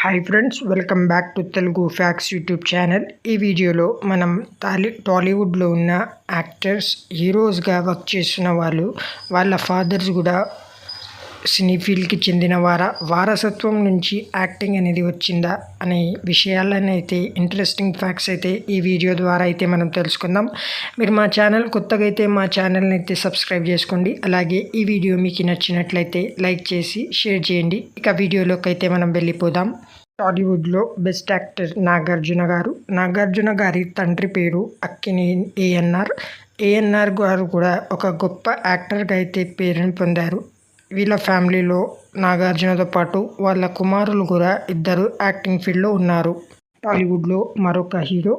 Hi friends, welcome back to Telugu facts YouTube channel. ఈ వీడియోలో మనం టాలీవుడ్లో ఉన్న యాక్టర్స్, హీరోస్గా వర్క్ చేస్తున్న వాళ్ళ ఫాదర్స్ కూడా సినీ ఫీల్డ్కి చెందిన వారసత్వం నుంచి యాక్టింగ్ అనేది వచ్చిందా అనే విషయాలను అయితే ఇంట్రెస్టింగ్ ఫ్యాక్ట్స్ అయితే ఈ వీడియో ద్వారా అయితే మనం తెలుసుకుందాం. మీరు మా ఛానల్ కొత్తగా అయితే మా ఛానల్ని అయితే సబ్స్క్రైబ్ చేసుకోండి. అలాగే ఈ వీడియో మీకు నచ్చినట్లయితే లైక్ చేసి షేర్ చేయండి. ఇక వీడియోలోకి అయితే మనం వెళ్ళిపోదాం. టాలీవుడ్లో బెస్ట్ యాక్టర్ నాగార్జున గారి తండ్రి పేరు అక్కినేని ఏఎన్ఆర్ గారు కూడా ఒక గొప్ప యాక్టర్గా అయితే పేరుని పొందారు. వీళ్ళ ఫ్యామిలీలో నాగార్జునతో పాటు వాళ్ళ కుమారులు కూడా ఇద్దరు యాక్టింగ్ ఫీల్డ్లో ఉన్నారు. టాలీవుడ్లో మరొక హీరో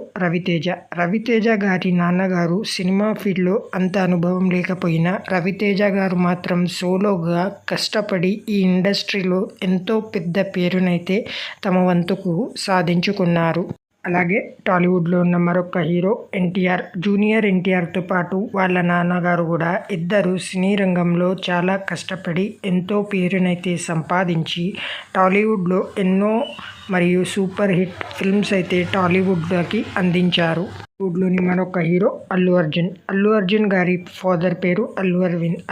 రవితేజ గారి నాన్నగారు సినిమా ఫీల్డ్లో అంత అనుభవం లేకపోయినా రవితేజ గారు మాత్రం సోలోగా కష్టపడి ఈ ఇండస్ట్రీలో ఎంతో పెద్ద పేరునైతే తమ వంతుకు సాధించుకున్నారు. అలాగే టాలీవుడ్లో ఉన్న మరొక హీరో జూనియర్ ఎన్టీఆర్తో పాటు వాళ్ళ నాన్నగారు కూడా ఇద్దరు సినీ రంగంలో చాలా కష్టపడి ఎంతో పేరునైతే సంపాదించి టాలీవుడ్లో ఎన్నో మరియు సూపర్ హిట్ ఫిల్మ్స్ అయితే టాలీవుడ్లోకి అందించారు. టాలీవుడ్లోని మరొక హీరో అల్లు అర్జున్ గారి ఫాదర్ పేరు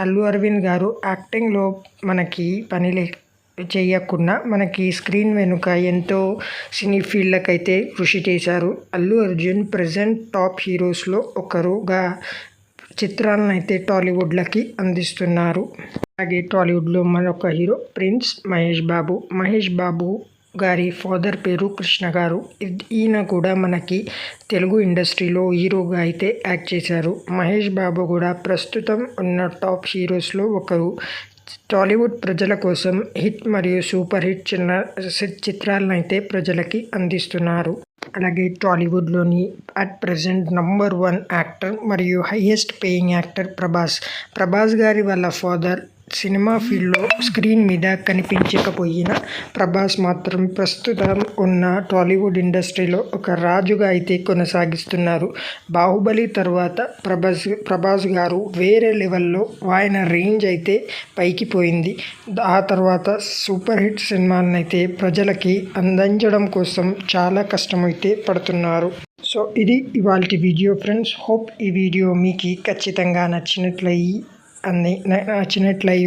అల్లు అరవింద్ గారు యాక్టింగ్లో మనకి పని చేయకుండా మనకి స్క్రీన్ వెనుక ఎంతో సినీ ఫీల్డ్లకైతే కృషి చేశారు. అల్లు అర్జున్ ప్రజెంట్ టాప్ హీరోస్లో ఒకరుగా చిత్రాలను అయితే టాలీవుడ్లకి అందిస్తున్నారు. అలాగే టాలీవుడ్లో మరొక హీరో ప్రిన్స్ మహేష్ బాబు గారి ఫాదర్ పేరు కృష్ణ గారు. ఈయన కూడా మనకి తెలుగు ఇండస్ట్రీలో హీరోగా అయితే యాక్ట్ చేశారు. మహేష్ బాబు కూడా ప్రస్తుతం ఉన్న టాప్ హీరోస్లో ఒకరు. టాలీవుడ్ ప్రజల కోసం హిట్ మరియు సూపర్ హిట్ చిత్రాలను అయితే ప్రజలకి అందిస్తున్నారు. అలాగే టాలీవుడ్లోని అట్ ప్రజెంట్ నంబర్ 1 యాక్టర్ మరియు హైయెస్ట్ పేయింగ్ యాక్టర్ ప్రభాస్ గారి వాళ్ళ ఫాదర్. సినిమా ఫీల్డ్లో స్క్రీన్ మీద కనిపించకపోయినా ప్రభాస్ మాత్రం ప్రస్తుతం ఉన్న టాలీవుడ్ ఇండస్ట్రీలో ఒక రాజుగా అయితే కొనసాగిస్తున్నారు. బాహుబలి తర్వాత ప్రభాస్ గారు వేరే లెవెల్లో ఆయన రేంజ్ అయితే పైకి పోయింది. ఆ తర్వాత సూపర్ హిట్ సినిమాలను అయితే ప్రజలకి అందించడం కోసం చాలా కష్టమైతే పడుతున్నారు. సో ఇది ఇవాల్టి వీడియో ఫ్రెండ్స్. హోప్ ఈ వీడియో మీకు ఖచ్చితంగా నచ్చినట్లయి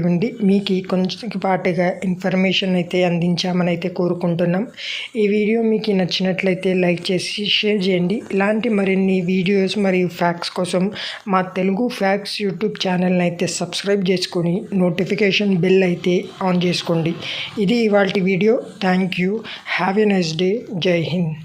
ఉండి మీకు కొంచెం పాటుగా ఇన్ఫర్మేషన్ అయితే అందించామని అయితే కోరుకుంటున్నాం. ఈ వీడియో మీకు నచ్చినట్లయితే లైక్ చేసి షేర్ చేయండి. ఇలాంటి మరిన్ని వీడియోస్ మరియు ఫ్యాక్ట్స్ కోసం మా తెలుగు ఫ్యాక్ట్స్ యూట్యూబ్ ఛానల్ని అయితే సబ్స్క్రైబ్ చేసుకొని నోటిఫికేషన్ బెల్ అయితే ఆన్ చేసుకోండి. ఇది ఇవాల్టి video. Thank you. Have a nice day. జై హింద్.